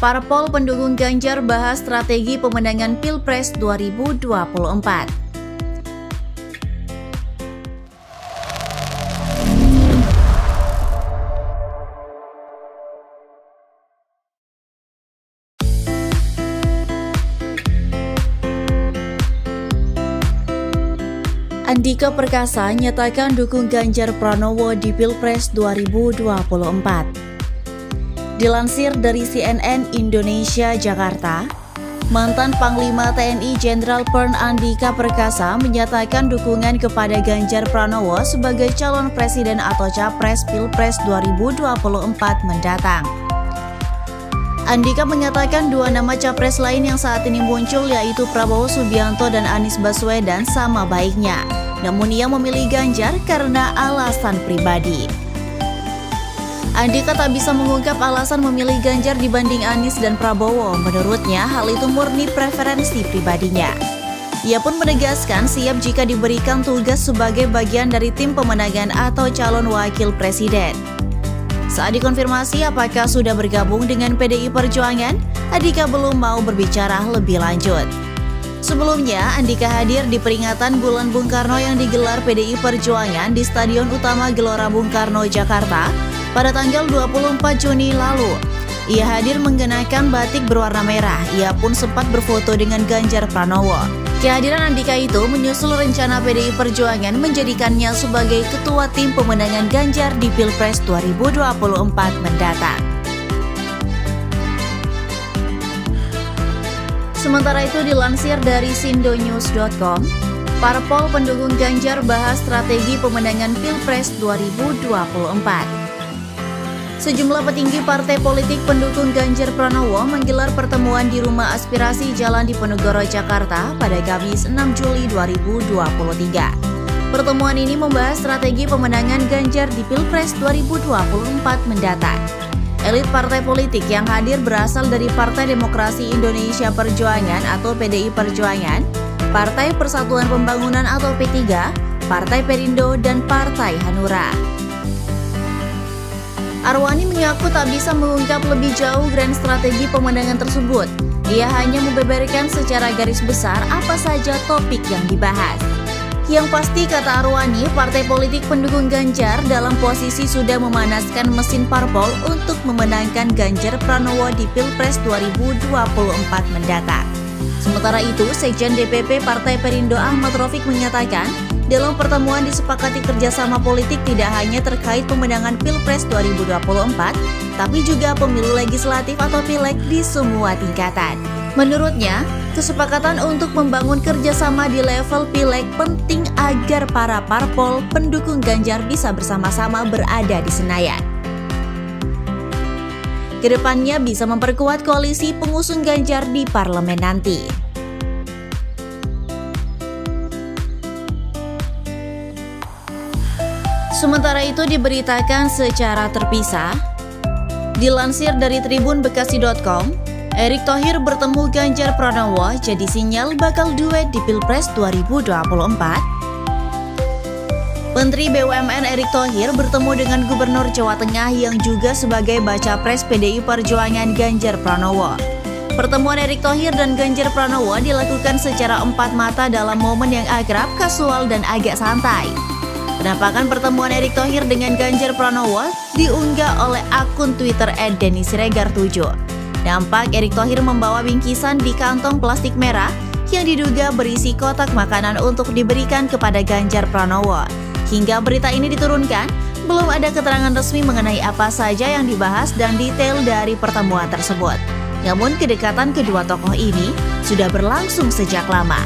Parpol pendukung Ganjar bahas strategi pemenangan Pilpres 2024. Andika Perkasa nyatakan dukung Ganjar Pranowo di Pilpres 2024. Dilansir dari CNN Indonesia Jakarta, mantan Panglima TNI Jenderal Pern Andika Perkasa menyatakan dukungan kepada Ganjar Pranowo sebagai calon presiden atau capres Pilpres 2024 mendatang. Andika mengatakan dua nama capres lain yang saat ini muncul yaitu Prabowo Subianto dan Anies Baswedan sama baiknya. Namun ia memilih Ganjar karena alasan pribadi. Andika tak bisa mengungkap alasan memilih Ganjar dibanding Anies dan Prabowo. Menurutnya, hal itu murni preferensi pribadinya. Ia pun menegaskan siap jika diberikan tugas sebagai bagian dari tim pemenangan atau calon wakil presiden. Saat dikonfirmasi apakah sudah bergabung dengan PDI Perjuangan, Andika belum mau berbicara lebih lanjut. Sebelumnya, Andika hadir di peringatan Bulan Bung Karno yang digelar PDI Perjuangan di Stadion Utama Gelora Bung Karno, Jakarta pada tanggal 24 Juni lalu. Ia hadir mengenakan batik berwarna merah. Ia pun sempat berfoto dengan Ganjar Pranowo. Kehadiran Andika itu menyusul rencana PDI Perjuangan menjadikannya sebagai ketua tim pemenangan Ganjar di Pilpres 2024 mendatang. Sementara itu dilansir dari sindonews.com, Parpol pendukung Ganjar bahas strategi pemenangan Pilpres 2024. Sejumlah petinggi partai politik pendukung Ganjar Pranowo menggelar pertemuan di Rumah Aspirasi Jalan Diponegoro, Jakarta pada Kamis 6 Juli 2023. Pertemuan ini membahas strategi pemenangan Ganjar di Pilpres 2024 mendatang. Elit partai politik yang hadir berasal dari Partai Demokrasi Indonesia Perjuangan atau PDI Perjuangan, Partai Persatuan Pembangunan atau P3, Partai Perindo, dan Partai Hanura. Arwani mengaku tak bisa mengungkap lebih jauh grand strategi pemenangan tersebut. Ia hanya membeberkan secara garis besar apa saja topik yang dibahas. Yang pasti, kata Arwani, partai politik pendukung Ganjar dalam posisi sudah memanaskan mesin parpol untuk memenangkan Ganjar Pranowo di Pilpres 2024 mendatang. Sementara itu, Sekjen DPP Partai Perindo Ahmad Raufik menyatakan, dalam pertemuan disepakati kerjasama politik tidak hanya terkait pemenangan Pilpres 2024, tapi juga pemilu legislatif atau pileg di semua tingkatan. Menurutnya, kesepakatan untuk membangun kerjasama di level pileg penting agar para parpol pendukung Ganjar bisa bersama-sama berada di Senayan. Kedepannya bisa memperkuat koalisi pengusung Ganjar di parlemen nanti. Sementara itu diberitakan secara terpisah, dilansir dari tribunbekasi.com, Erick Thohir bertemu Ganjar Pranowo jadi sinyal bakal duet di Pilpres 2024. Menteri BUMN Erick Thohir bertemu dengan Gubernur Jawa Tengah yang juga sebagai baca pres PDI Perjuangan Ganjar Pranowo. Pertemuan Erick Thohir dan Ganjar Pranowo dilakukan secara empat mata dalam momen yang akrab, kasual, dan agak santai. Penampakan pertemuan Erick Thohir dengan Ganjar Pranowo diunggah oleh akun Twitter @denisiregar7. Nampak Erick Thohir membawa bingkisan di kantong plastik merah yang diduga berisi kotak makanan untuk diberikan kepada Ganjar Pranowo. Hingga berita ini diturunkan, belum ada keterangan resmi mengenai apa saja yang dibahas dan detail dari pertemuan tersebut. Namun kedekatan kedua tokoh ini sudah berlangsung sejak lama.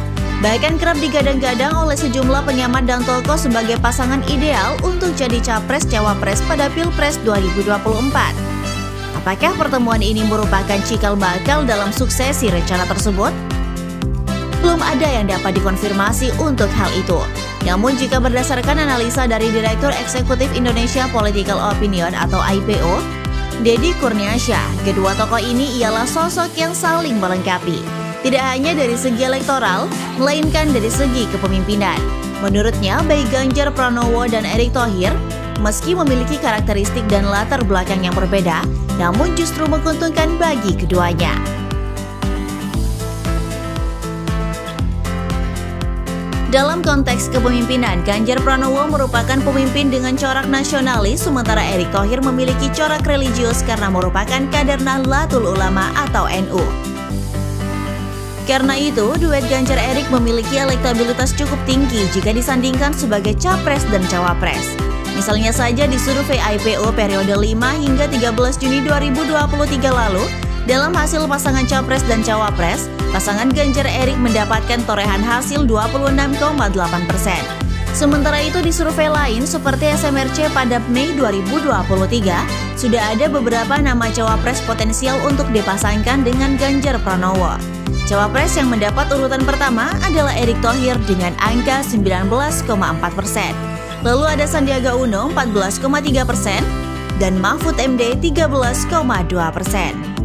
Bahkan kerap digadang-gadang oleh sejumlah pengamat dan tokoh sebagai pasangan ideal untuk jadi capres-cawapres pada Pilpres 2024. Apakah pertemuan ini merupakan cikal bakal dalam suksesi rencana tersebut? Belum ada yang dapat dikonfirmasi untuk hal itu. Namun jika berdasarkan analisa dari Direktur Eksekutif Indonesia Political Opinion atau IPO, Deddy Kurniasyah, kedua tokoh ini ialah sosok yang saling melengkapi. Tidak hanya dari segi elektoral, melainkan dari segi kepemimpinan. Menurutnya, baik Ganjar Pranowo dan Erick Thohir meski memiliki karakteristik dan latar belakang yang berbeda, namun justru menguntungkan bagi keduanya. Dalam konteks kepemimpinan, Ganjar Pranowo merupakan pemimpin dengan corak nasionalis, sementara Erick Thohir memiliki corak religius karena merupakan kader Nahdlatul Ulama atau NU. Karena itu, duet Ganjar-Erick memiliki elektabilitas cukup tinggi jika disandingkan sebagai capres dan cawapres. Misalnya saja di survei IPO periode 5 hingga 13 Juni 2023 lalu, dalam hasil pasangan capres dan cawapres, pasangan Ganjar-Erick mendapatkan torehan hasil 26,8%. Sementara itu di survei lain seperti SMRC pada Mei 2023, sudah ada beberapa nama cawapres potensial untuk dipasangkan dengan Ganjar Pranowo. Cawapres yang mendapat urutan pertama adalah Erick Thohir dengan angka 19,4%. Lalu ada Sandiaga Uno 14,3% dan Mahfud MD 13,2%.